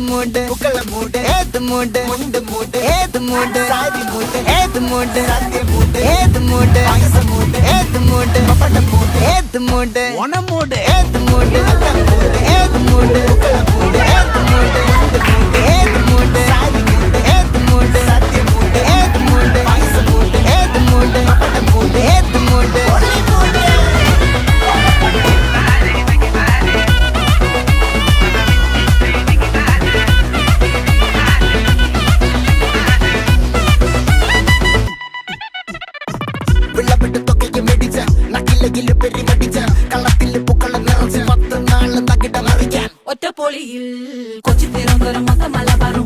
மூடு புக்கல மூடு ஏது மூடு முண்டு மூடு ஏது மூடு சாதி மூடு ஏது மூடு சத்திய மூடு ஏது மூடு பாயச மூடு ஏது மூடு பப்பட மூடு ஏது மூடு ஒன மூடு ஏது மூடு அத்த மூடு ஏது மூடு புக்கல மூடு ஏது மூடு முண்டு மூடு ஏது மூடு சாதி மூடு ஏது மூடு சத்திய மூடு ஏது மூடு பாயச மூடு ஏது மூடு பப்பட மூடு ஏது மூடு ஒன மூடு വിളവിട്ട് തൊക്കയ്ക്ക് മെടിച്ച നക്കിലകില് പെരിമടിച്ച കള്ളത്തില് പൂക്കള നിറച്ച് 10 നാള് നകിട മറിക്കാൻ ഒറ്റപ്പൊളിയിൽ കൊച്ചി തിരുവനന്തപുരം മൊത്തം മലബാറും